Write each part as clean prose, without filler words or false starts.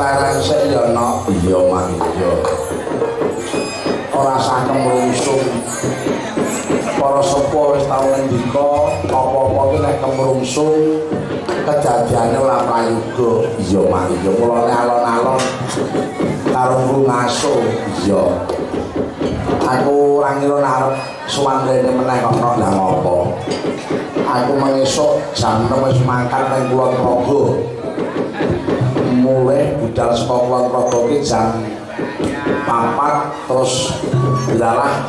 keleren sik ya no iya mang iya ora sah kemrungsung para sepuh wis tau ngendika apa-apa ki nek kemrungsung kejadiane ora prayoga iya mang iya mulane alon-alon karo ngaso iya aku ora ngira arep suwan rene meneh kok nang ngopo aku mengisuk jam 6 wis mangkat nang Kulon Progo mulai budal saka Kulon Progo ki jam 4 terus dilalah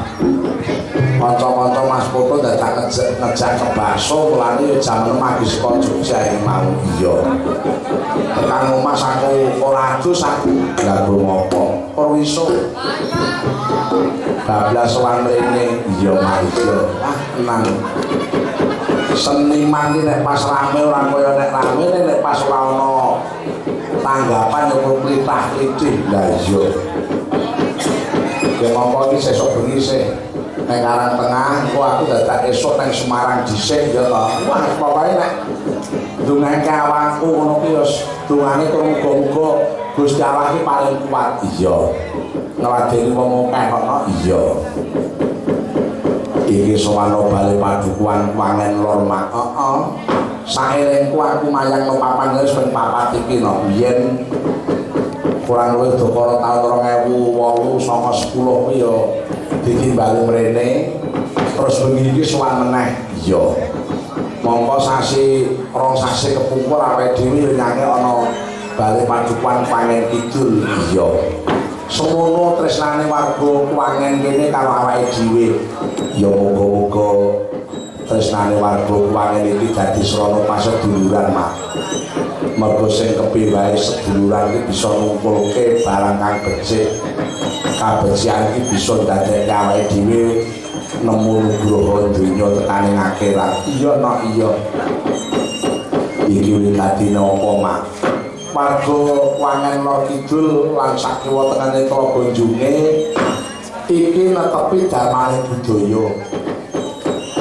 kanca-kanca Mas Poto dadak ngejak ke Baso mulane yo jam 6 pagi saka Jogja mau iya tekan omah aku ora adus aku lha ngopo ora iso bablas sowan rene iya mari ah tenang seniman iki nek pas rame ora kaya nek rame nek pas ora ana tanggapan yo plitah iki lha iya ya ngopo iki sesuk bengi sih nek Karang Tengah kok aku dadak esuk nang Semarang dhisik ya to wah pokoke nek ndongake awakku ngono ki yo dongane kok muga-muga Gusti Allah iki paling kuat iya ngladeni wong akeh kok iya iki sowan bali padukuan wangen lor mak heeh saelengku aku mayang no papan wis ping 4 iki no biyen kurang luwih dokara taun 2008 9 10 kuwi yo ditimbali mrene terus bengi iki sowan meneh iya mongko sasi rong sasi kepungkur awake dhewe yo nyanyi ana bali padukuan wangen kidul iya semono tresnane warga wangen kene karo awake dhewe ya muga-muga tresnane warga wangen iki dadi srana paseduluran mak mergo sing kepiye wae seduluran iki bisa ngumpulke barang kang becik kabecikan iki bisa ndadekke awake dhewe nemu nugroho donya tekaning akhirat iya no iya iki wigatine apa mak warga wangen lor kidul lan sakiwa tengene Tlaga Junge iki netepi damane budaya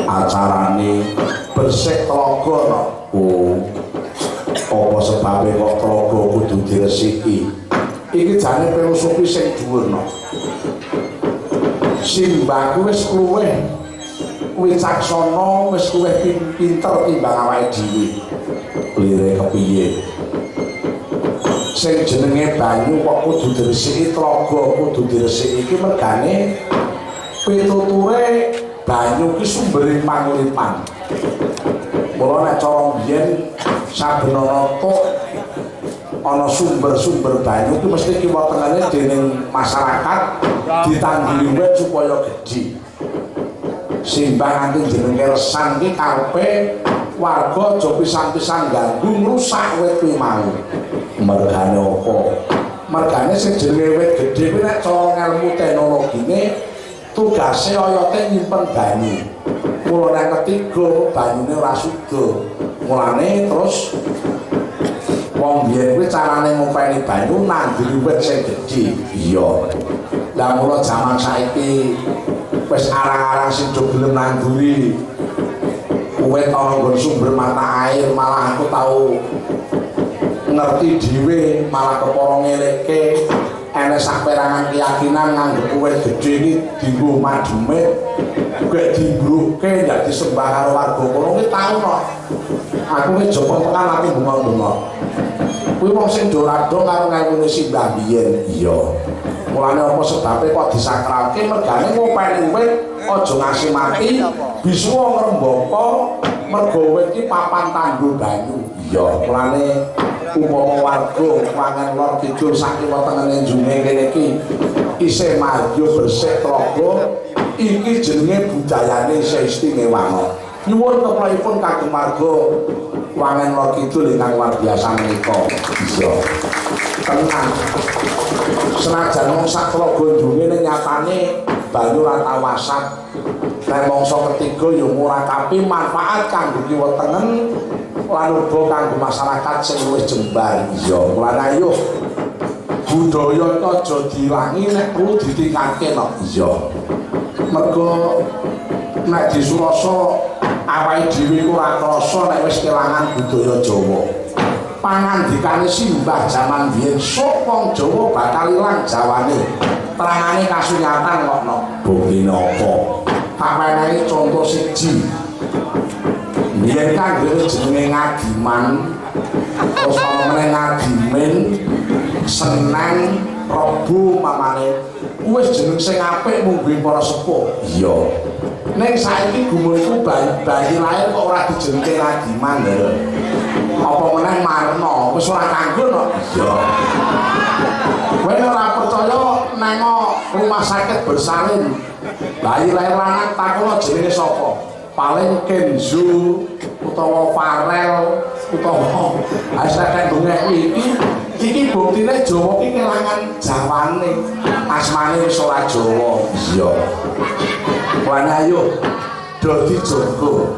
acarane bersih tlaga no oh apa sebabe kok tlaga kudu diresiki iki jane filosofi sing dhuwur no simbahku wis luwih wicaksana wis luwih pinter timbang awake dhewe lire kepiye sing jenenge banyu kok kudu diresiki tlaga kudu diresiki iki mergane pituture banyu ki sumbere panguripan mula nek cara biyen saben ana sumber-sumber banyu ki mesti kiwatengane dening masyarakat ditangguli wit supaya gedhi simbah nganti jenenge resan ki karepe warga aja pisan-pisan ganggu ngrusak wit kuwi mau mergane apa mergane sing jenenge wit gedhe kuwi nek cara ilmu teknologine tugase oyote nyimpen banyu mulane ketiga banyune ora suda mulane terus wong biyen kuwi carane ngumpeni banyu nanduri wit sing gedhe iya lah mula jaman saiki wis arang-arang sing do gelem nanduri wit ana nggon sumber mata air malah aku tau ngerti dhewe malah kepara ngelekke ana saperangan keyakinan nganggep wit gedhe iki dienggo madhemit gek dimbruke ndak disembah karo warga kono ki tau no aku wis jopo tekan aku bunga-bunga kuwi wong sing dorado karo ngawune simbah biyen iya mulane apa sebabe kok disakralke mergane ngopeni wit aja ngasih mati bisuwa ngrembaka mergo wit iki papan tanggo banyu iya mulane umpama warga wangen lor kidul sakiwa tengene Junge kene iki isih maju bersih tlaga iki jenenge budayane isih istimewa nyuwun kepripun kagem warga wangen lor kidul ingkang luar biasa menika iya tenang senajan wong sak Tlaga Junge nyatane banyu ra tawasat nek mangsa ketiga ya murakapi manfaat kanggo kiwa tengen lan uga kanggo masyarakat sing luwih jembar iya mulane ayo budaya aja dilangi nek perlu ditingkatke no iya mergo nek disurasa awake dhewe ora krasa nek wis kelangan budaya Jawa pangandikane simbah jaman biyen sok wong Jawa bakal ilang Jawane terangane kasunyatan kok no buktine apa tak wenehi contoh siji biyen kan dhewe jenenge Ngadiman terus ana meneh Ngadimin Senen Rebo mamane wis jeneng sing apik mung para sepuh iya ning saiki gumunku bayi lahir kok ora dijenengke Ngadiman lho apa meneh Marno wis ora kanggo no iya kowe ora percaya nengok rumah sakit bersalin bayi lahir lanang takono jenenge sapa paling Kenzo utawa Farel utawa asake dongeng iki buktine Jawa iki kelangan Jawane asmane wis ora Jawa iya wane ayo dadi Jawa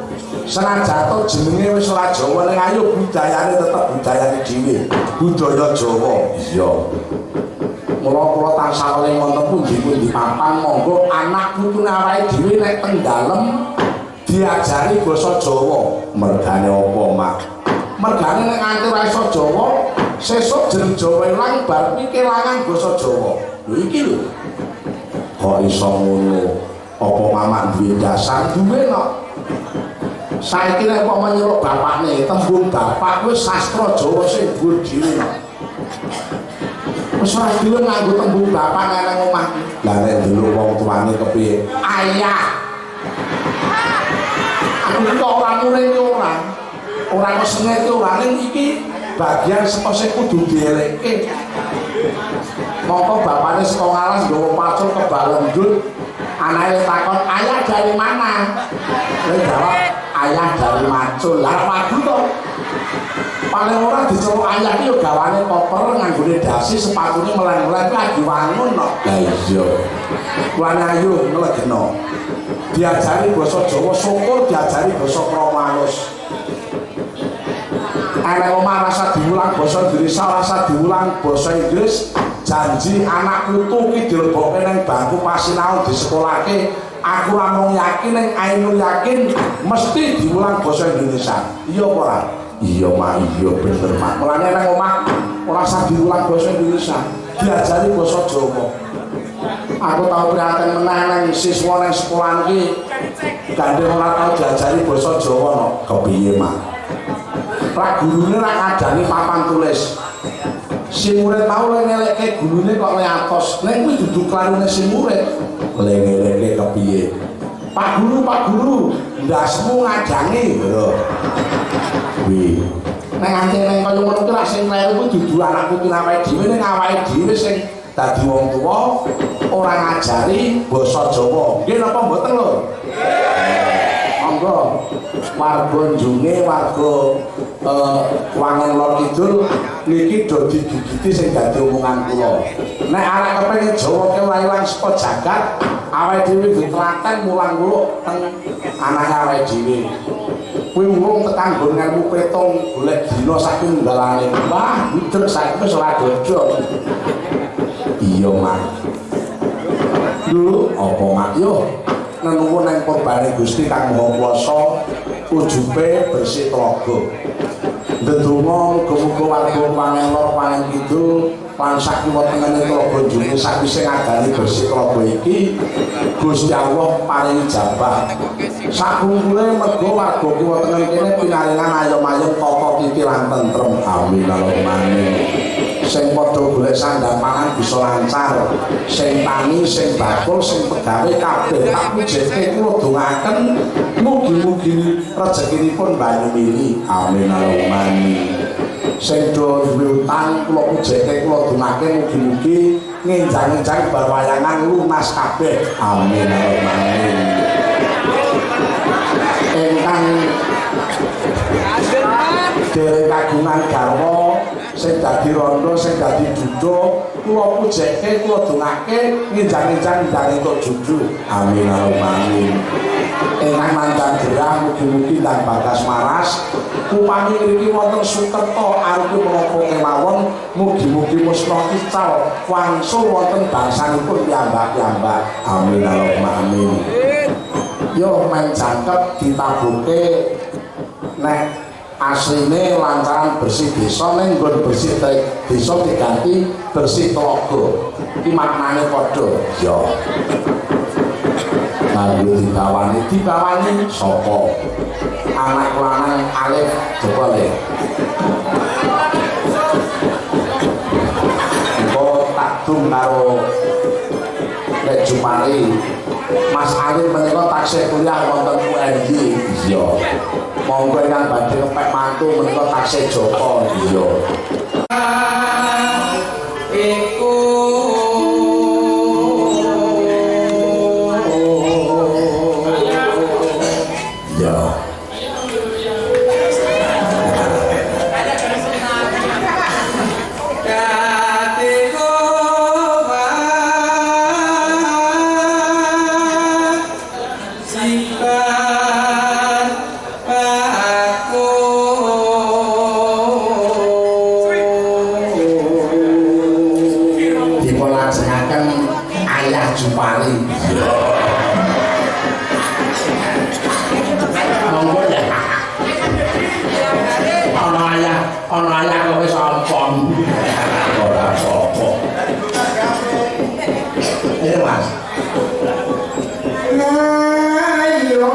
senajan to jenenge wis ora Jawa ning ayo budayane tetep budayane dhewe budaya Jawa iya mula tansah eling wonten pundi-pundi papan monggo anak putune awake dhewe nek teng dalem diajari basa Jawa mergane apa mak mergane nek nganti ora iso Jawa sesuk jeneng Jawa ilang bar iki kelangan basa Jawa lho iki lho kok iso ngono apa mamak duwe dasar duwe no saiki nek apa menyuruh bapakne tembung bapak wis sastra Jawa sing dhuwur dhewe no wis ora gelem nganggo tembung bapak nang omah lah nek dulu wong tuane kepiye ayah aku kok ora muring ora kok senget ora ning iki bagian saka sing kudu dielekke mongko bapakne saka ngalas nggawa pacul kebalendut anake takon ayah dari mana kowe jawab ayah dari macul lah padu to paling ora diceluk ayah iki yo gawane koper nganggone dasi sepatune meleng-meleng lagi wangun no lah iya kuwi ayo nglegeno diajari basa Jawa syukur diajari basa Kromanus ana omah rasa diulang basa Indonesia rasa diulang basa Inggris janji anak putu ki dilebokke nang bangku pasinaon disekolahke aku ora mung yakin ning ainul yakin mesti diulang basa Indonesia iya apa ora iya mak iya bener mak mulane nang omah ora usah diulang basa Indonesia diajari basa Jawa aku tau prihatin meneh nang siswa nang sekolah iki gandeng ora tau diajari basa Jawa no kepiye mak ra gurune ra kadani papan tulis si murid tau ngelekke gurune kok le atos nek kuwi dudu klarune si murid le ngelekke kepiye Pak Guru ndasmu ngadangi lho kuwi nek nganti ning kaya ngono ki ra sing kleru kuwi dudu anak putune awake dhewe ning awake dhewe sing dadi wong tuwa ora ngajari basa Jawa nggih napa mboten lho monggo warga Njunge warga Wangen Lor Kidul niki do digigiti sing dadi omongan kula nek arek kepengin Jawa ki ora ilang saka jagat awake dhewe ditlaten mulang kula teng anake awake dhewe kuwi wong tekan nggon ngelmu petung golek dina saking nggalane wah widrek saiki wis ora dodo iya mak lho apa mak yo nenuwun nang kurbane Gusti Kang Maha Kuwasa ujube bersih telaga ndedonga muga-muga warga Wangen Lor Wangen Kidul lan sakiwa tengene telaga Njunge sakwise ngadani bersih telaga iki Gusti Allah paring ijabah sakungkule mergo warga kiwa tengen kene pinaringan ayom-ayom tata titi lan tentrem amin Allahumma amin sing padha golek sandang pangan bisa lancar sing tani sing bakul sing pegawe kabeh tak pujeke kula dongaken mugi-mugi rezekinipun banyu mili amin Allahumma amin sing do duwe utang kula pujeke kula dongaken mugi-mugi ngenjang-enjang barwayangan lunas kabeh amin Allahumma amin ingkang dereng kagungan garwa sing dadi rondo sing dadi duda kula pujeke kula dongake ngenjang-enjang ndang entuk judu amin Allahumma amin ingkang mandan gerah mugi-mugi lan bagas maras upami mriki wonten sukerta arupi menapa kemawon mugi-mugi musna ical wangsul wonten bangsanipun piyambak-piyambak amin Allahumma amin yo main jangkep ditabuke nek asline lantaran bersih desa ning nggon bersih desa diganti bersih telaga iki maknane padha ya nganggo dibawani sapa anak lanang alif jebole kok tak dung karo Lek Jumari Mas Alif menika taksih kuliah wonten UNJ iya monggo ingkang badhe kepek mantu menika taksih Joko iya iku iya Jumari monggo ya ana ayah kok wis ompong ora apa-apa ya Mas ayo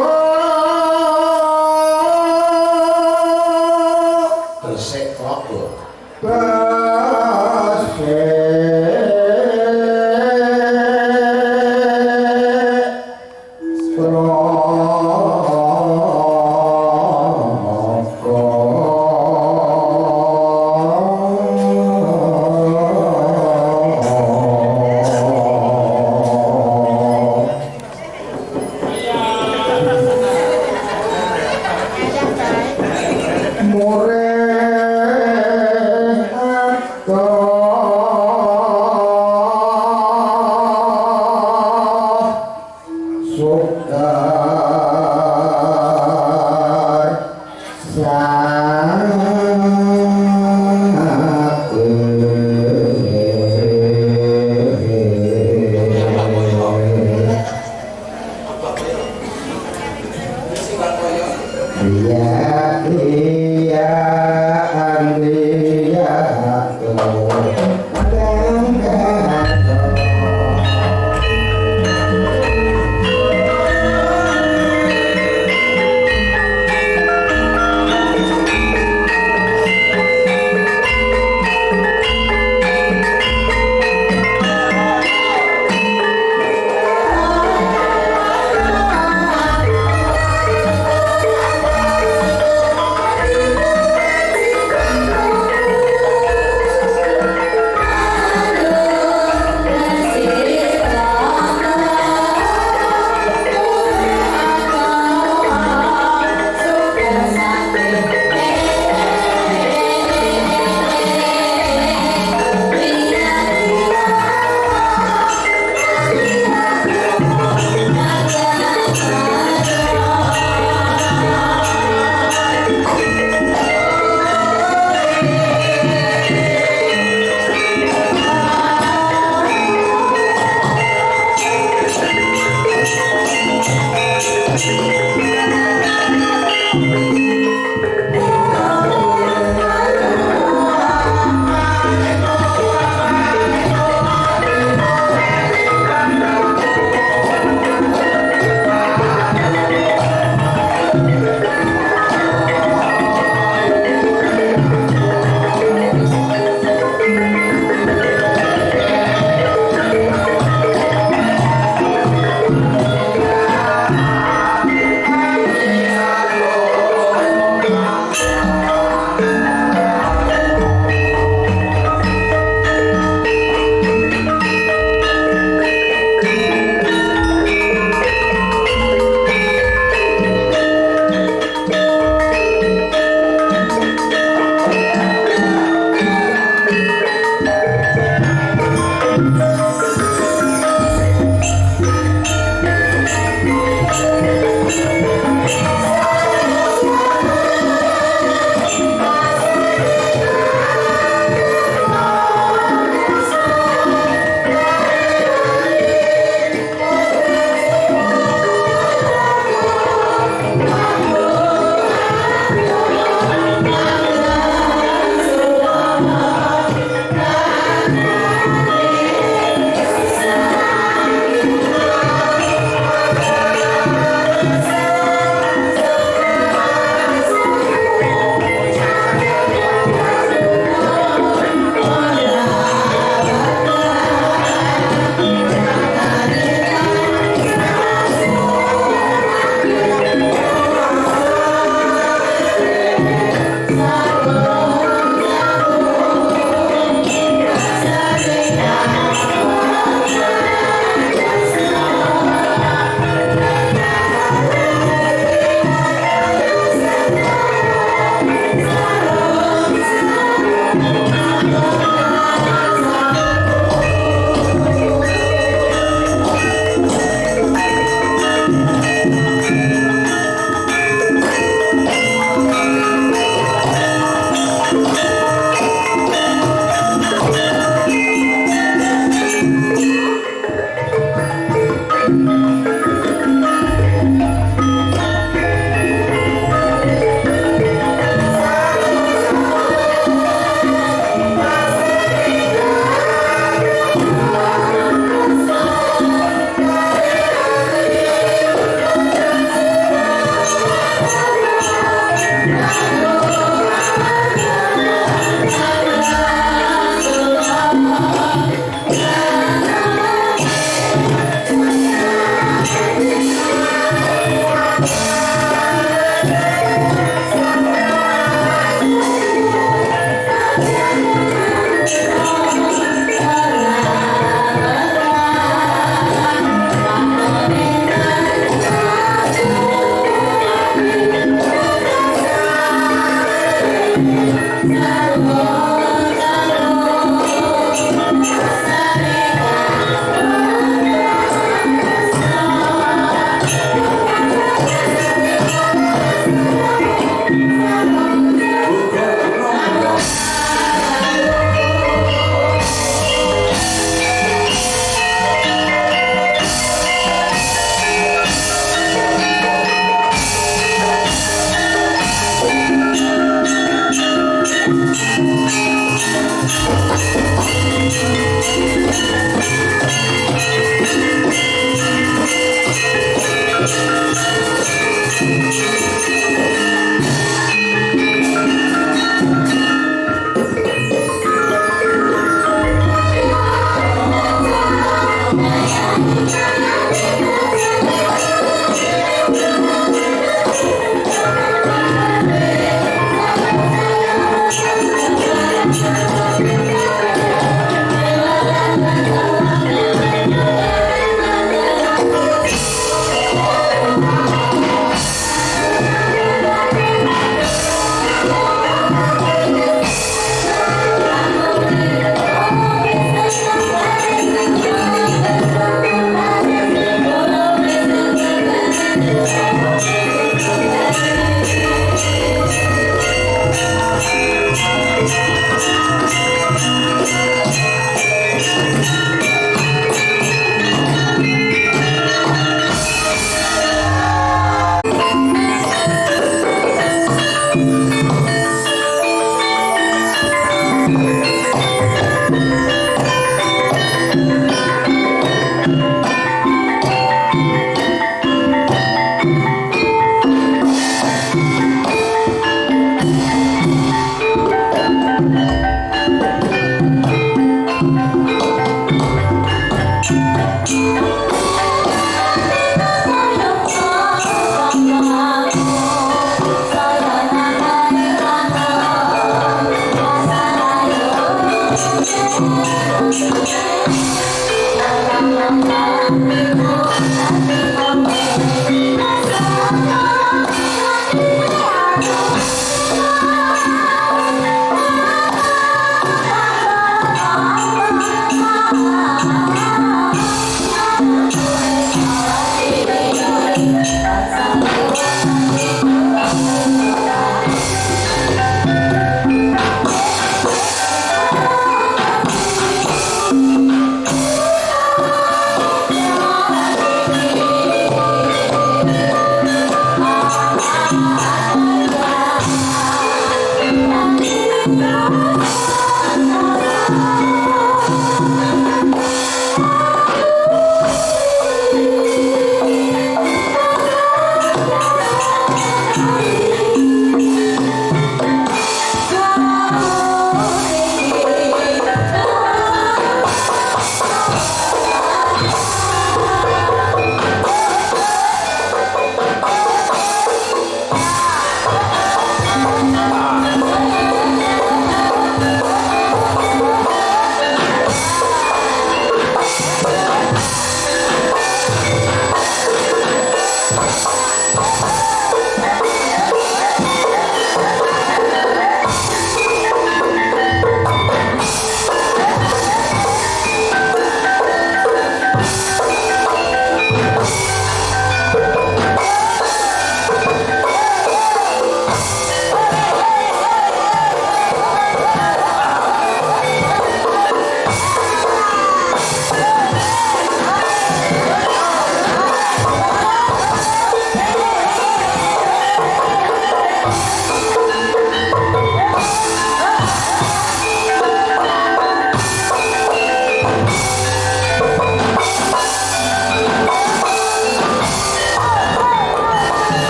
bersih kok bersih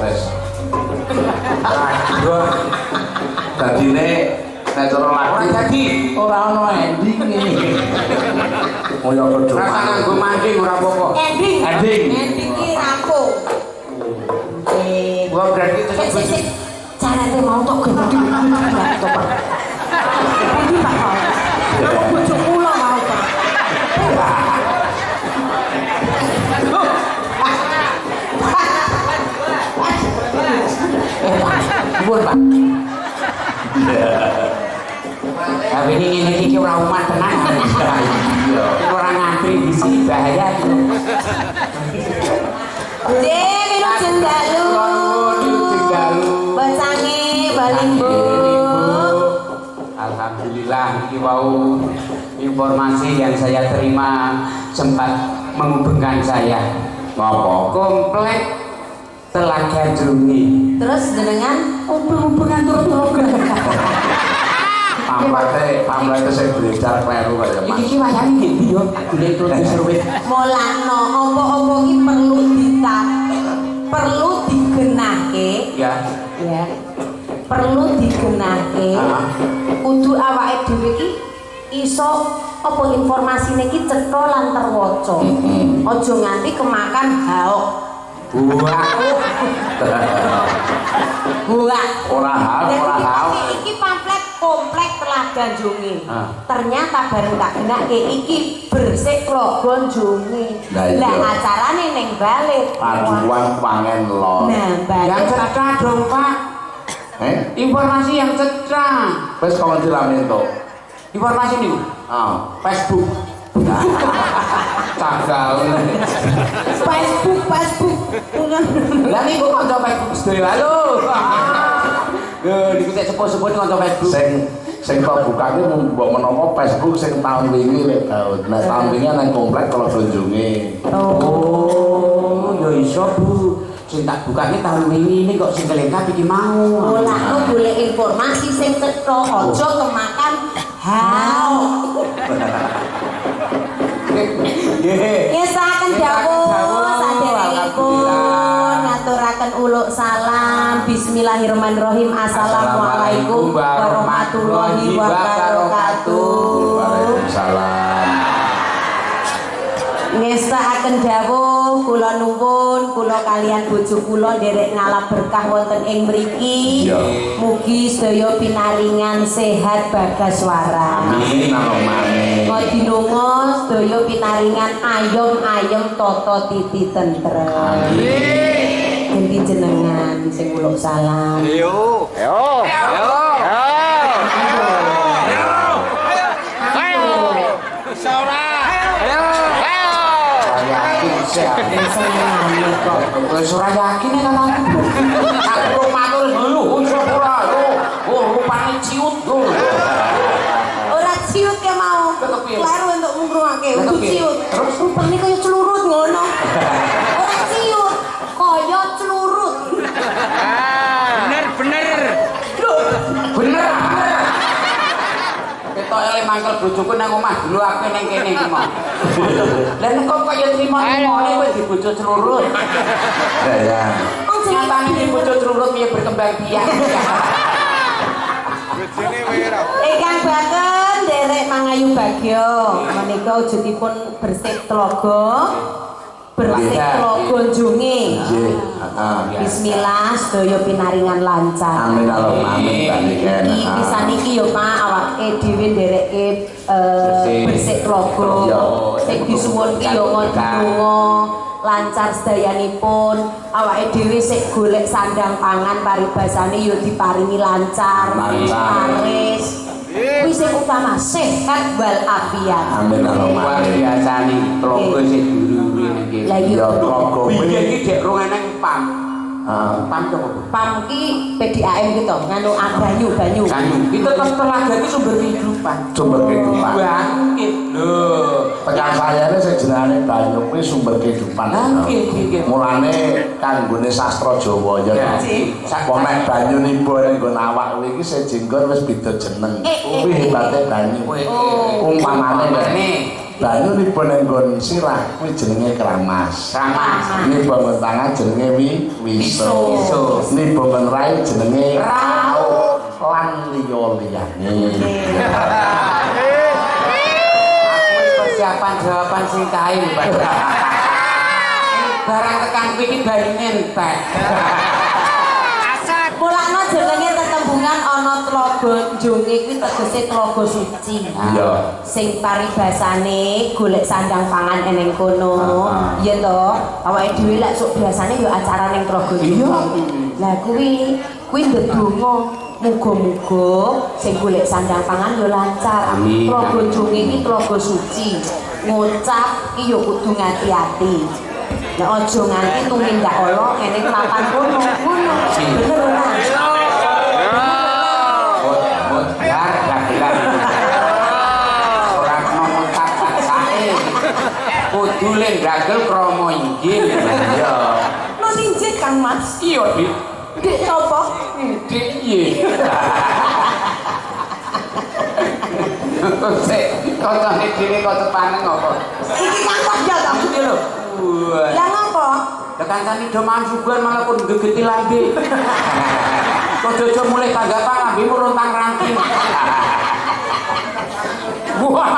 Wes. Dadine nek cara lagu dadi ora ono ending iki. Kaya kedho. Rasa nganggo mancing ora apa-apa. Ending ki rampung. Gua berarti Sik. Carane mau tok gendhi. Iki Pak. Aku bojo kula mau Pak. Buat Pak. Tapi ini iki ora umat tenan. Orang ngantri di sini bahaya itu. Dewi Jendalu. Bacange Balimbo. Alhamdulillah ini wau informasi yang saya terima sempat menghubungkan saya. Apa? Komplek Telaga Jungi. Terus jenengan Hubungan turun-turun. Pamlete sing beredar kleru kaya Mas. Iki wayane ngendi yo? Golek produser wis. molano apa-apa ki perlu digenahke. Ya. Ya. Perlu digenahke. Kudu awake dhewe iki iso apa informasine iki cetha lan terwaca. Aja nganti kemakan haok. Buah. Ora hal. Iki pamflet komplek Telaga Jungi. Ternyata bareng tak genake iki bersih Klogon Jungi. Lah acarane ning balik. Paduan pangen lor. Nah, Yang cetra dong Pak. Informasi yang cetra. Wis kawan dirame to. Informasi niku. Facebook. Cagak. Facebook. Lah niku kanca Facebook sedaya lho. Niku sik sepuh-sepuh kanca Facebook. Sing tak bukane mbok menawa Facebook sing tahun wingi lek Daud. Nek tahun wingi nang komplek kalau kunjungi. Oh, ya iso Bu. Sing tak bukane tahun wingi ini kok sing kelengkap iki mau. Ora no golek informasi sing cetha, aja kemakan hal. Ya saken dawuh saderengipun ngaturaken uluk salam. Bismillahirrahmanirrahim. Assalamualaikum warahmatullahi wabarakatuh. Waalaikumsalam. Ngestakaken dawuh kula nuwun kula kalian bojo kula nderek ngalap berkah wonten ing mriki. Mugi sedaya pinaringan sehat bagaswara. Amin Allahumma. Kodinonga sedaya pinaringan ayem-ayem tata titi tentrem. Amin. Ganti jenengan sing uluk salam. Ayo. Wis ora yakin kan aku. Aku matur dulu sapa ora. Oh, rupane ciut lho. Ora ciut ke mau. Kleru untuk ngrungake kudu ciut. Rupane kaya celurut ngono. Ora ciut, kaya celurut. Bener. Bener. Ketok ele mangkel bojoku nang omah dulu aku ning kene iki mau. Lah nek kok kaya trimo-trimone kowe di bojo celurut. Ya. Nyatane di bojo celurut piye berkembang biak. Ingkang baken nderek Mangayu Bagyo menika wujudipun bersih telaga. Bersih telaga junge. Nggih. Bismillah sedaya pinaringan lancar. Amin Allahumma amin baniken. Iki pisan iki yo Pak awake dhewe ndereke bersih telaga. Sing disuwun ki yo ngondono lancar sedayanipun. Awake dhewe sik golek sandang pangan paribasane yo diparingi lancar. Laris. Kuwi sing utama sehat wal afiat. Amin Allahumma. Luar biasa nih telaga sing dulu iki. Lah Ya telaga Biyen iki dek rungeneng pam. Pam to apa? Pam ki PDAM gitu, nganu banyu. Banyu. Itu tetep telaga iki sumber kehidupan. Sumber kehidupan. Bangkit. Lho. Tekan sayane sing jenenge banyu kuwi sumber kehidupan. Nggih. Mulane kanggone sastra Jawa ya. Wong nek banyu nimbul ning nggon awak kuwi iki sejenggon wis beda jeneng. Kuwi hebate banyu. Umpamane banyu nimbul ning nggon sirah kuwi jenenge kramas. Nimbul nggon tangan jenenge wiso. Nimbul nggon rai jenenge rauh lan liya-liyane. Persiapan jawaban sing kae Pak. Barang tekan kuwi iki banyune entek. Mulane jenenge tetembungan ana tlaga junge kuwi tegese tlaga suci. Iya. Sing paribasane golek sandang pangan eneng kono. Iya to, awake dhewe lek sok biasane yo acara ning tlaga junge. Lah kuwi ndedonga muga-muga sing golek sandang pangan yo lancar. Tlaga junge iki tlaga suci. Ngucap iki yo kudu ngati-ati. Nek aja nganti tumindak ala eneng papan kono. Ngono. Bener ora? Ora kena ngucap sae. Kudu lenggagel krama injil. Iya. Lo ninjit Kang Mas. Iya, Dik. Dik sapa? Dik piye? Sik, kancane dhewe kok cepane ngopo? Iki Kang Bagja to? Iki lho. Lah ngopo? Lah kancane do mansugan malah pun gegeti lambe. Kok jojo mulai tanggapan lambemu rontang ranting. Wah.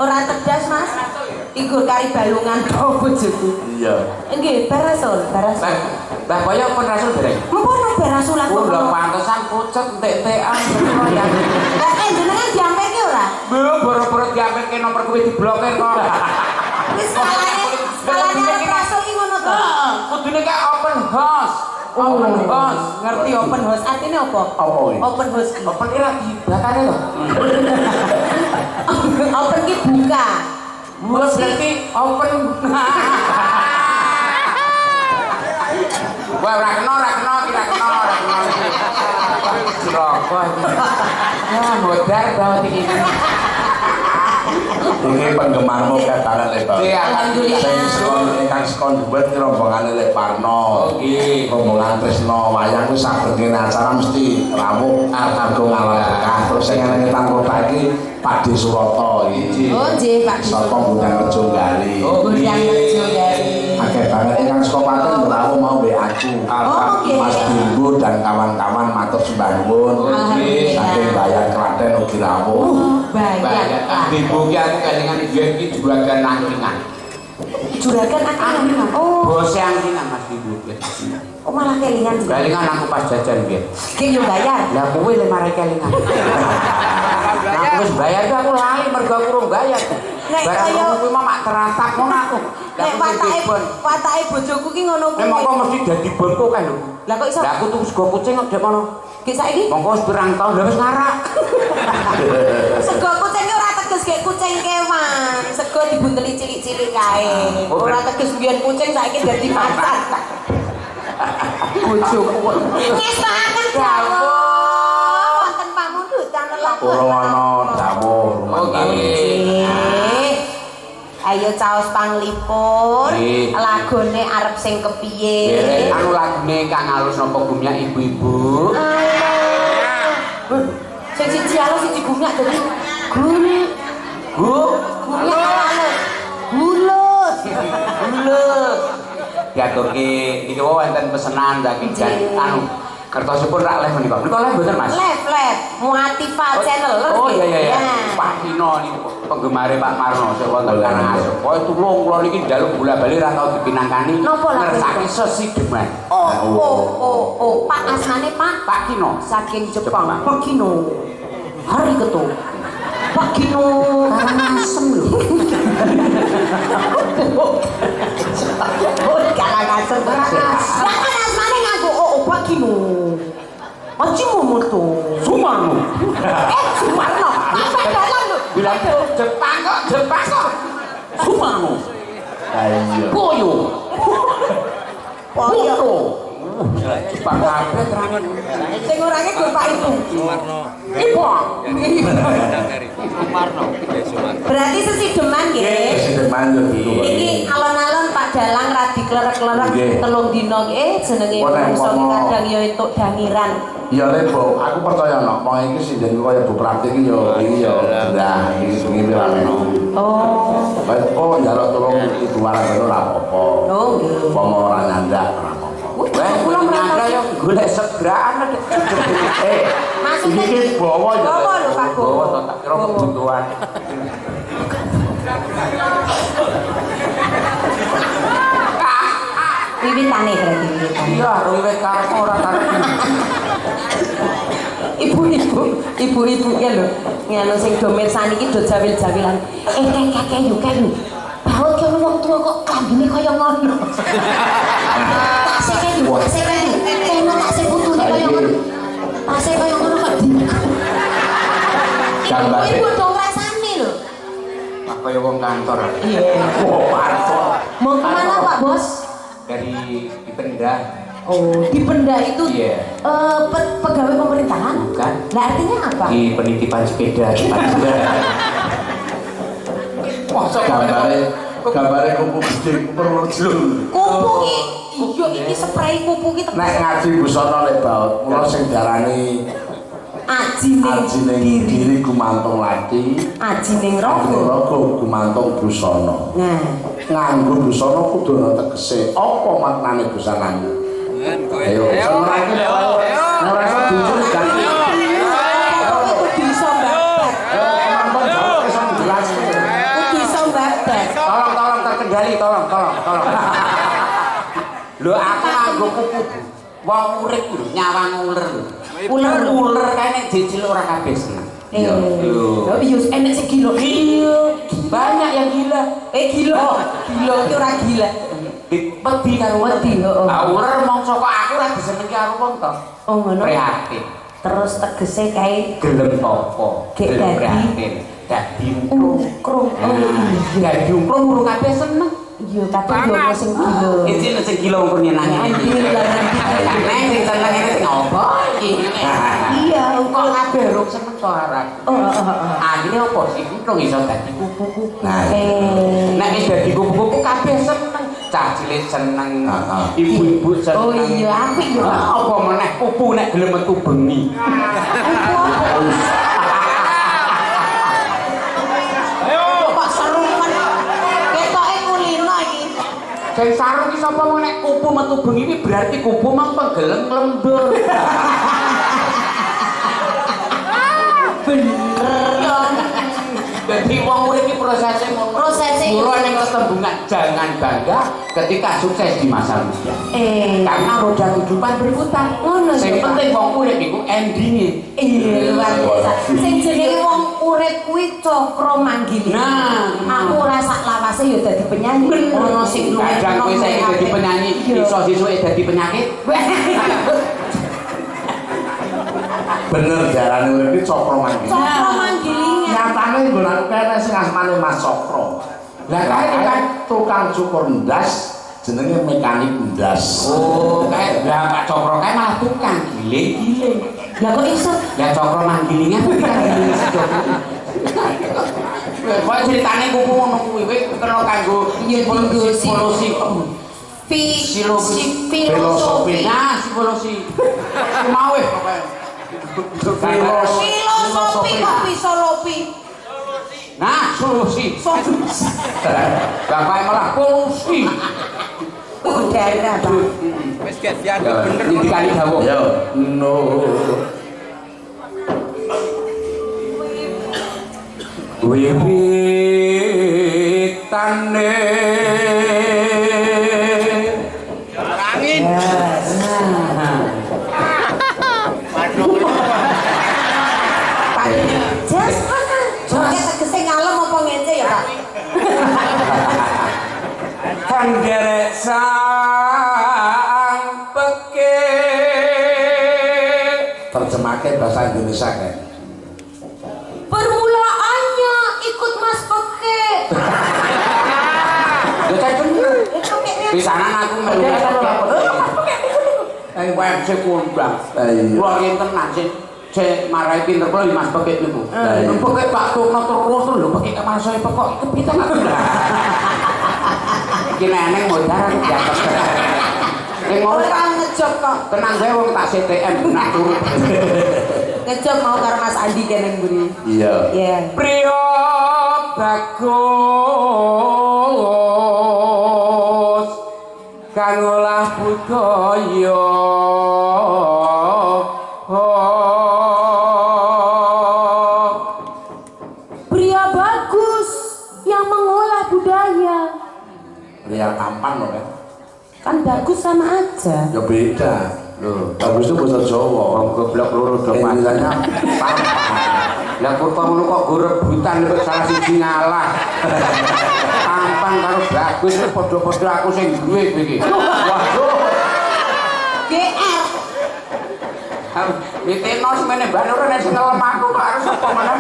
Ora tedas Mas. Iku kari balungan to bojoku. Iya. Nggih, barasul. Lah kaya pun rasul dereng. Mumpun barasulan Oh, kok. lah pantesan pucet entek-entekan. Lah jenengan diampeke ora? Boro-boro diampeke nomor kuwi diblokir kok. Wis skalane arep rasul ki ngono to. Kudune kayak open house. Open house. Ngerti open house artine apa? Apa kuwi? Open house ki. Open iki lagi bakare lho. Open ki Mulai berarti open. Wah, ora kena. Rokok. Ya, modar banget iki. Ini penggemarmu katakan lebar. Alhamdulillah. Ingkang sekon duet ki rombongan Lek Parno. Nggih. Rombongan Tresno wayang ku saged ngene acara mesti rawuh kanggo ngalah berkah. Terus sing ngetan kota iki Pakde Surata iki. Oh nggih Pak. Sapa Gudang Rejo Gali. Gudang Rejo Gali. Akeh banget ingkang saka Paten rawuh mau mbek aku. Oke. Mas Bimbo dan kawan-kawan matur sembah nuwun. Alhamdulillah. Saking Bayan Klaten ugi rawuh. Banyak. Ibu ki aku kelingan iki juragan angkingan. Juragan angkingan. Oh. Bose angkingan Mas Ibu. Oh malah kelingan. Kelingan aku pas jajan biyen. Ki yo bayar. Lah kowe le mare kelingan. Aku wis bayar tuh aku lali mergo aku urung bayar. Nek Barang kaya kuwi mah mak teratak ngono aku. nek watake bojoku ki ngono kuwi. Nek mongko mesti dadi bonku kan lho. Lah kok iso? Lah aku tuku sego kucing kok dek kono. Ki saiki Mongko wis pirang taun lha wis ngarak. sego kucing ki ora teges kayak kucing kewan. Sego dibunteli cilik-cilik kae. Ora teges biyen kucing saiki dadi macan. Bojoku kok. Ngesaken dawuh. Wonten pamundutan lelakon. Ora ana dawuh rumangkane. Nggih. Ayo caos panglipun. Nggih. Lagone arep sing kepiye? Derek anu lagune kang alus napa gumyak ibu-ibu. Sing siji alus siji gumyak dadi gumyak. Gumyak alus. Bulus. Bulus. Diaturke iki wae wonten pesenan saking anu kertosipun rak live menika. Menika live mboten Mas? Live Muativa channel. Oh iya. Pak Tino niku penggemare Pak Marno sing wonten Karangasem. Pokoke tulung kula niki njaluk bola-bali ra tau dipinangkani. Napa lha? Ngersake sesideman. Oh. Pak asmane Pak Kino saking Jepang. Pak Kino. Hari ketu. Pak Kino Karangasem lho. Oh, Karangasem. Lah kan asmane nganggo Pak Kino. Aji momoto. Sumarno. Sumarno. Apa dalan lho? Bilang Jepang kok. Sumarno. Ayo. Boyo. Poyo. Jepang kabeh terangan. Sing orane gur Pak Ibu. Ibu. Berarti sesideman nggih. Sideman yo gitu. Iki alon-alon Pak Dalang radi klerek-klerek Nggih. telung dina jenenge Ora, iso ngomong. kadang ya entuk dangiran. Ya Lebo, aku percaya no, wong iki sinden kaya Bu Praktik iki yo iki yo ndah iki bengi pirang. Oh. Oh, njaluk tulung Ibu Waranggono ora apa-apa. Oh nggih. Pomo ora nyandak ora apa-apa. Wah, kula merasa yo golek segraan. Maksudnya Iki bawa ya. Bawa lho Pak Bo. Bawa tak kira kebutuhan. Wiwitane berarti wiwitane. Iya, wiwit karep ora karep. Ibu-ibu ya lho. Ngono sing do mirsani iki do jawil-jawilan. Kakek yuk. Baut kene wong tuwa kok klambine kaya ngono. Tasik yuk. Kene tasik putune kaya ngono. Tasik kaya ngono kok di. Ibu do ngrasani lho. Pak kaya wong kantor. Iya. Oh, kantor. Mau kemana Pak Bos? Dari Dipenda. Oh, di benda itu Iya. pegawai pemerintahan? Bukan. Nah artinya apa? Di penitipan sepeda. Masa Gambare kupu gede Purworejo. Kupu iya ini spray kupu ki Nek ngaji busana lek baut, kula sing diarani aji ning diri gumantung lati, aji ning rogo rogo. gumantung busana. Nah, Nganggo busana kudu ana tegese. Apa maknane busana? Ayo, semerake lek ora iso jujur ganti. kudu bisa mbak. Penonton jawab iso dijelaske. Kudu bisa mbak. Tolong terkendali, tolong. Lho aku nganggo kuku. Wong urip lho, nyawang uler lho. Uler kae nek jijil ora kabeh seneng. Iya. Oh, iya enek sing gila. Iya, banyak yang gila. Gila. Gila iki ora gila. Wedi karo Wedi, heeh. Uler mongso kok aku ora disenengi karo wong to. Oh ngono. Prihatin. Terus tegese kae Gelem apa? Gek Gelem dadi. prihatin. dadi umplung. Dadi umplung urung kabeh seneng. Iya, kadang yo sing gila. Iki sing gila umur nyenangi. Nek sing seneng iki sing opo iki? Iya, Kok kabeh urung seneng to arek. Akhire opo sih umplung iso dadi kupu-kupu. Nek wis dadi kupu-kupu kabeh seneng. Cah cilik seneng, ibu-ibu seneng. Oh iya, apik yo. Apa meneh kupu nek gelem metu bengi. Kok seru men. Ketoke kulino iki. Sing sarung ki sapa wong nek kupu metu bengi iki berarti kupu mang penggelem lembur. Bener. Jadi wong urip iki prosesnya ngono. Prosesnya mula ning ketembungan jangan bangga ketika sukses di masa muda. Karena roda kehidupan berputar. Ngono Sing penting wong urip iku endinge. Iya, luar biasa. Sing jenenge wong urip kuwi cakra manggiling. Nah, aku rasa lawase ya dadi penyanyi. Ono sing luwih kadang kowe saiki dadi penyanyi, iso sisuke dadi penyakit. Bener jarane urip iki cakra manggiling. Cakra manggilinge. Nyatane nggon aku kene sing asmane Mas Cokro. Lah kae kan tukang cukur ndas jenenge mekanik ndas. Oh, kae lah Pak Cokro kae malah tukang giling-giling. Lah kok iso? Ya Cokro manggilinge tukang giling sejono. Kok ceritane kuku ngono kuwi kowe kena kanggo psikologi. Filosofi. Nah, psikologi. Mau weh pokoke. Filosofi kok bisa lopi? Nah, solusi. Bapak malah polusi. Udara, Bang. Wis get dianggap bener. Ini dikali dawuh. Yo, no. Wiwitane Angin. Jas, joget tegese ngalem apa ngece ya, Pak? kan derek sang peke Terjemahke bahasa Indonesia kan. Permulaannya ikut Mas Peke. ya saya bener Itu kayaknya pisanan aku melu WMC kundang luar yang tenan sih saya marahi pinter kalau Mas Pekit niku Pekit Pak Tukno terus lho Pekit ke mana saya pekok itu kita nggak benar ini neneng modal dianggap yang mau orang ngejob kok. tenang saya wong tak CTM nak turun Ngejob mau karo Mas Andi kene mburi. Iya. Iya. Priyo bagus kang olah budaya Pria bagus yang mengolah budaya. Pria tampan loh kan. Kan bagus sama aja. Ya beda. Loh, bagus itu bahasa Jawa. wong goblok loro do Indonesia tampan. lah kok ngono kok go rebutan kok salah siji ngalah tampan karo bagus wis padha-padha aku sing duwe kowe iki waduh GR. Miteno semene banure nek sing ngelem aku kok harus apa meneh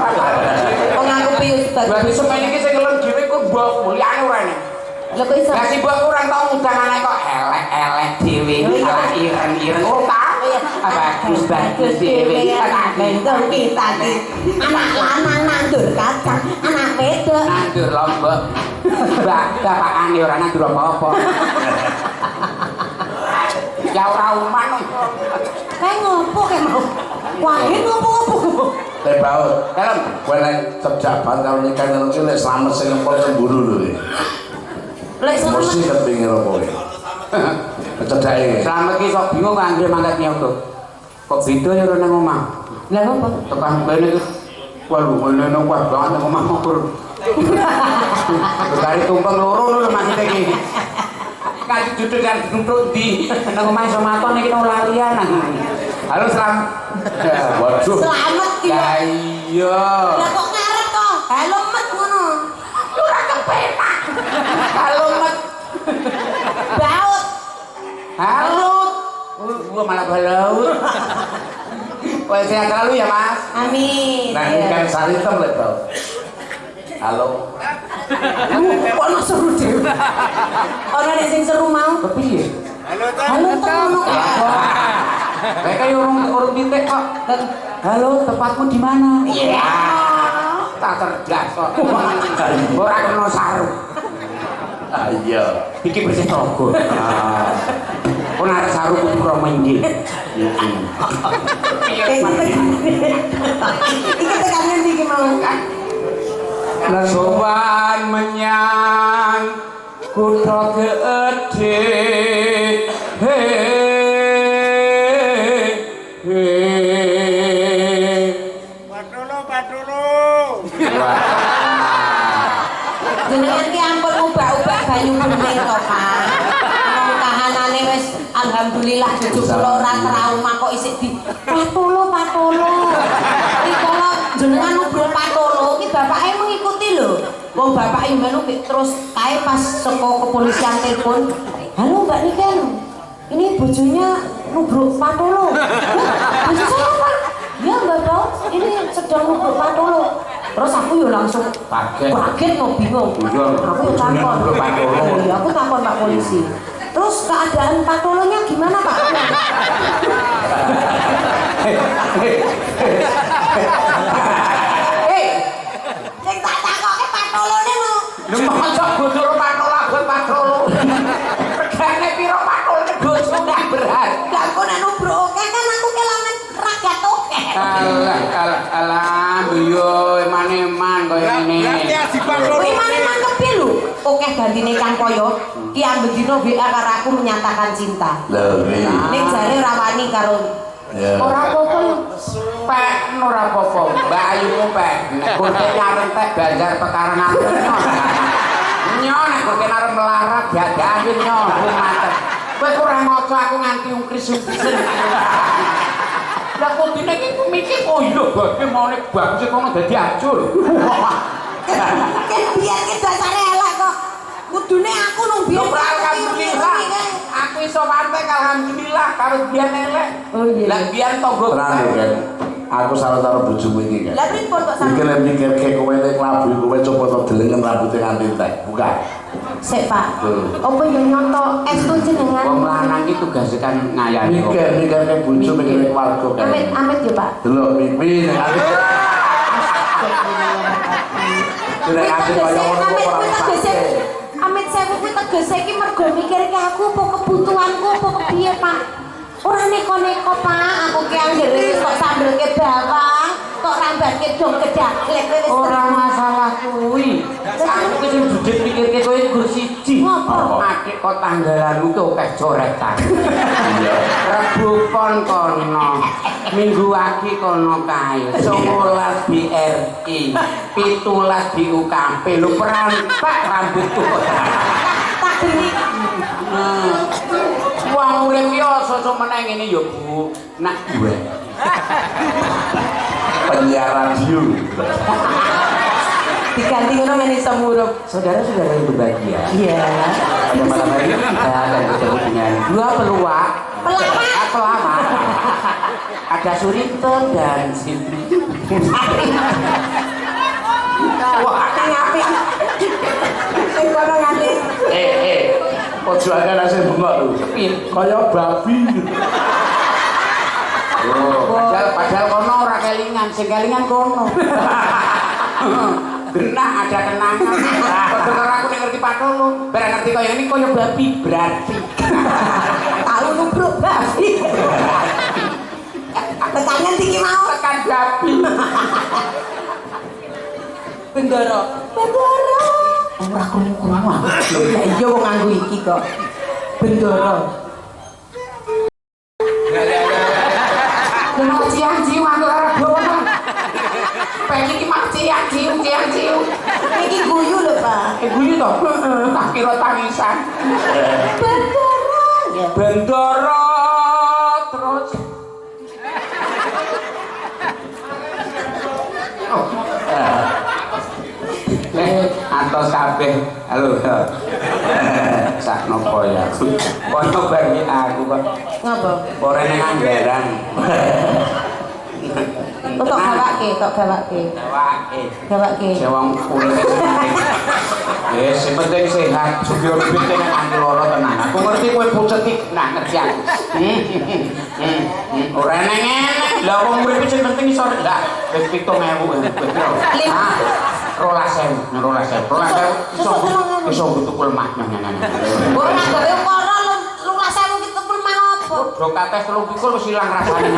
Wong aku pius Berarti bagus. semene iki sing ngelem dhewe kok mbok mulyane ora nek. Lah kok iso? Lah si mbok kurang tau ngundangane kok elek-elek dhewe, ireng-ireng oh tak bagus dhewe. Anak bentuk kita ki. Anak lanang nandur kacang, anak wedok. Nandur lombok. Bapakane ora nandur apa-apa. Ya ora uman. Kayak ngopo kayak mau? Wae ngopo-ngopo. Tebaut. Kalem. Kowe nek sejak ban karo nikah ngono ki lek slamet sing empol cemburu lho. Lek Mesti sama kepingin apa kowe. Cedake. Slamet ki sok bingung anggere mangkat nyoto. Kok beda ya nang omah. lah apa? Tekan kene iki waduh ngene kuat banget nang omah motor. Dari tumpeng loro lho maksudnya iki. Kasih judul kan duduk di nang omah iso maton iki nang larian. Halo Slam. Waduh. Selamat ki. Ya iya. Lah kok ngarep kok? Halo met ngono. Ora kepenak. Halo Mat. Baut. Halo. Gua malah balaut. Wah sehat selalu ya Mas. Amin. Nah, Iya. ikan sari hitam lek tau. Halo. Kok ono seru dhewe. Ono nek sing seru mau. Kepiye? Halo, Tan. Halo ngono kok. Mereka urung titik kok. Halo, tempatmu di mana? Iya. Tak cerdas kok. Ora kena sarung. Ayo. Iki bersih rogo. Kok nek sarung kudu kromo inggil. Iki tekan iki mau. Sowan menyang kutha gedhe. Patolo. Jenengan ki ampun ubah-ubah banyu bening to, Pak. Wong kahanane wis alhamdulillah bojo kula ora trauma kok isih di patolo. Iki kala jenengan ngobrol patolo ki bapake mengikuti lho. Wong bapak melu terus kae pas saka kepolisian telepon. Halo Mbak Niken. Ini bojonya nubruk patolo. Bojo saya Pak. Ya Mbak Bau, ini sedang nubruk patolo. Terus aku yo langsung kaget mau bingung. Aku yo takon. Iya, aku takon Pak polisi. Terus keadaan patolonya gimana Pak? Sing tak takoke patolone lho. Lho mosok bojo patolo. Regane piro patolone bojo gak berat. Lah kok nek nubruk kan aku kelangan ragat oke. Alah, yo eman-eman koyo ngene. Berarti asik patolo. Kuwi mana kepiye lho? Oke gantine Kang Koyo. Ki ambek dino WA karo aku menyatakan cinta. Lho, Nek jare rawani karo Ora apa-apa lho. Pek ora apa-apa. Mbak Ayumu pek. Nek kowe nyarentek Banjar pekarangan nyo nek kowe arep melarat dadahin nyo mantep. Kowe ora ngoco aku nganti ungkris-ungkrisen. Lah kok dene iki mikir oh iya bagi mau nek bagus kono dadi acur. Kan biar ki dasare elek kok. Kudune aku nung biar Alhamdulillah. Aku iso mantek alhamdulillah karo biyen elek. Oh iya. Lah biyen tonggo Tenang lho kan. Aku salah karo bojomu iki kan. Lah pripun kok Iki sampe? lek mikirke kowe nek labu kowe coba to delengen rambute nganti entek. Buka. Sik Pak. Apa yo nyoto estu jenengan? wong lanang iki tugase kan ngayani. Mikirke bojo mikirke keluarga kan. Amit yo Pak. Delok pipi nek ati. Nek ati kaya ngono kok ora pasti. Amit sewu kuwi tegese iki mergo mikirke aku apa kebutuhanku apa kepiye Pak. Ora neko-neko Pak, aku ki anggere kok sambelke bawang, kok rambatke dong kedaklek wis. Ora masalah kuwi. Aku ki sing dudet mikirke kowe gur siji. Ngopo? Adik kok tanggalanmu ki akeh coretan. Iya. Rebu pon kono. Minggu wagi kono kae. 19 BRI, 17 di UKP. Lu perantak rambutku. Tak geni. Wong urip yo sosok meneh ngene yo Bu. Nak gue. Penyiar radio. Diganti ngono men iso murup. Saudara-saudara yang berbahagia. Iya. Pada malam hari ini kita akan bertemu dengan dua pelawak. Pelawak. Ada Surito dan Sintri. Wah, ngapi. Sing kono nganti. Ojo akeh nasi bengok lho. Kaya babi. Padahal kono ora kelingan, sing kelingan kono. Genah ada kenangan. Padahal karo aku nek ngerti patolo, bareng ngerti kaya ini kaya babi berarti. Tahu nubruk babi. Tekanan tinggi mau. Tekan babi. Bendoro. Ora krungu-krungu. Lah iya wong nganggo iki kok. Bendoro. Mau ciang-ciung aku arep gono. Pengen iki mah ciang-ciung. Iki guyu lho, Pak. Guyu to? Tak kira tangisan. Bendoro. Ya. Bendoro terus. Antos kabeh. Halo. Sak nopo ya. Kono bagi aku kok. Ngapa? Ora ning anggaran. Tok gawake. Gawake. Sewang kulit. Sing penting sehat, supaya urip tenan anti lara tenan. Aku ngerti kowe pucet iki, nah ngerti aku. Ora neng-neng. Lah wong urip sing penting iso ndak wis 7.000 piro? Ah, 12.000 iso tukul mah. Ora gawe ukara 12.000 ki tukul mah apa? Do kates 3 pikul wis ilang rasane.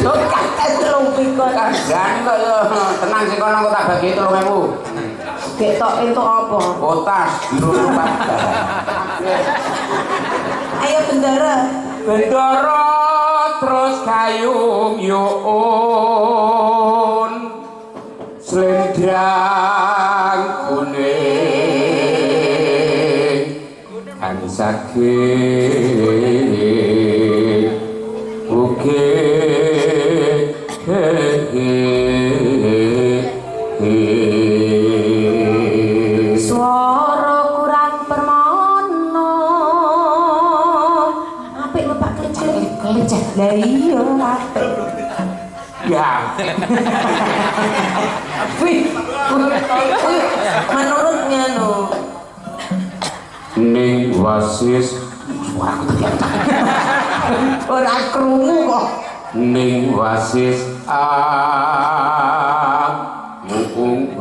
Do kates 3 pikul. Jane kok yo tenang sing kono kok tak bagi 3.000. Gek tok entuk apa? Botas biru rupat. Ayo bendera. Bendara terus kayung yuun Slendrang kuning kan sakit bukit Suara kurang permono. Apik lho Pak Kelicet. Lah iya apik. ya Wih. Menurutnya no. ning wasis suaraku Ora krungu kok. ning wasis mukung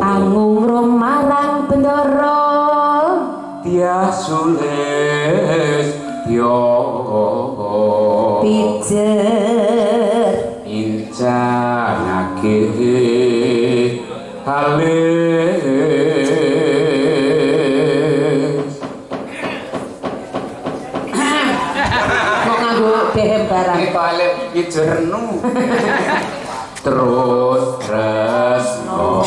Angung romarang bendara. dia sules yo Pijer. incanake halis Mau nganggo dehem barang. balik ijernu terus tresno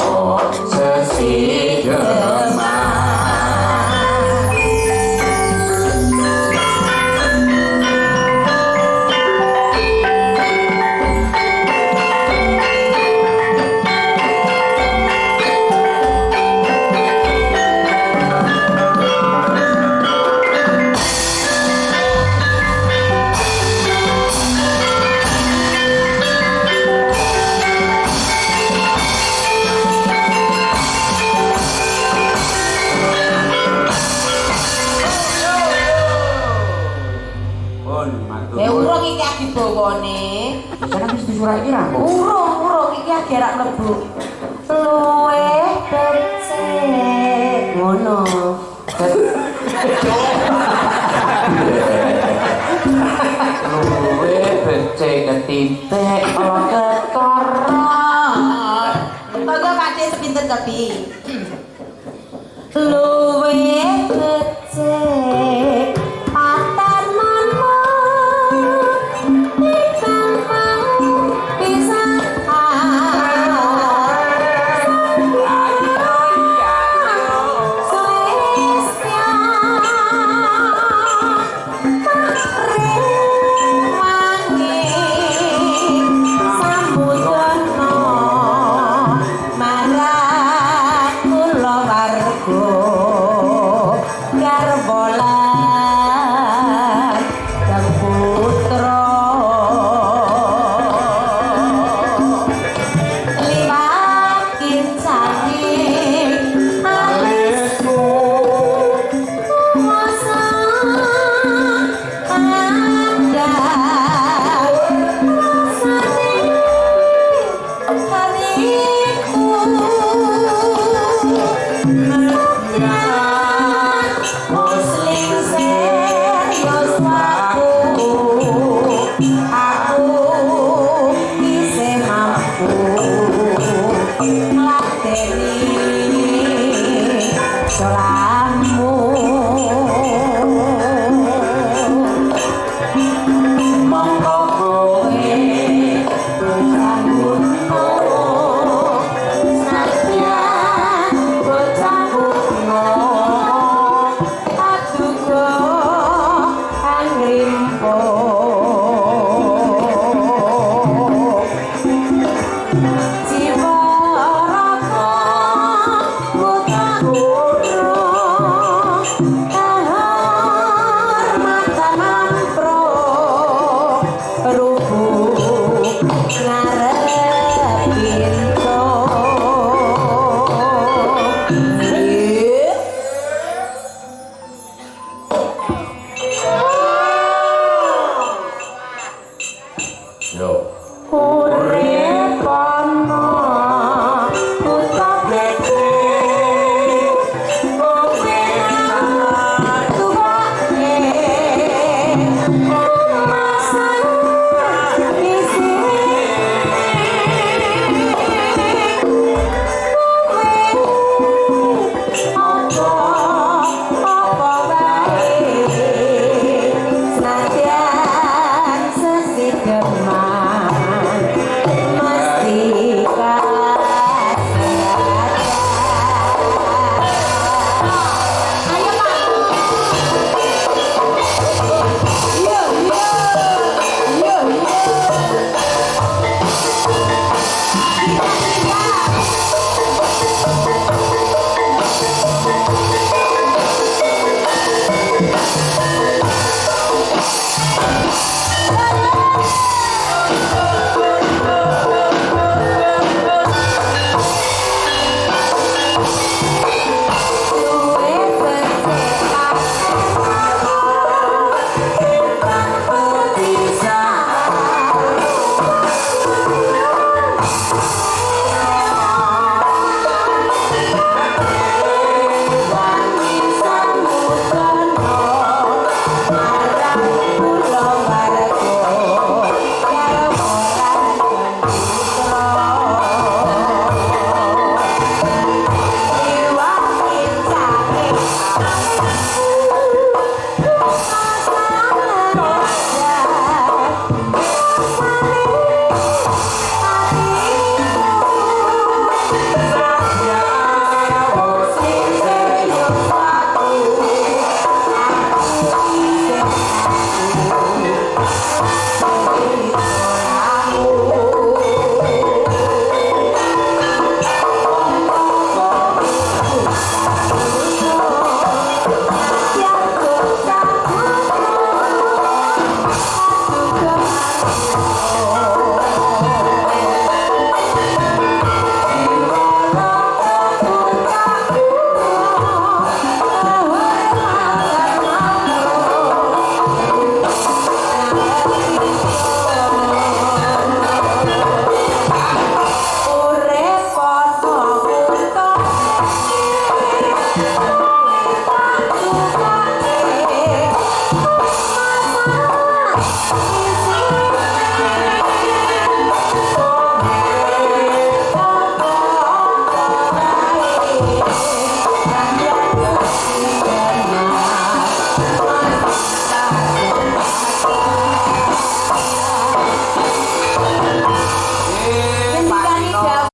sesideman Urung iki dibawane. Jangan wis disurai iki ra. Urung iki arek mlebu. Luwih becik. Ngono. Luwe becik ketitik ala ketara. Monggo Pakde sepinten kopi. Luwih becik paten manmu. Sholat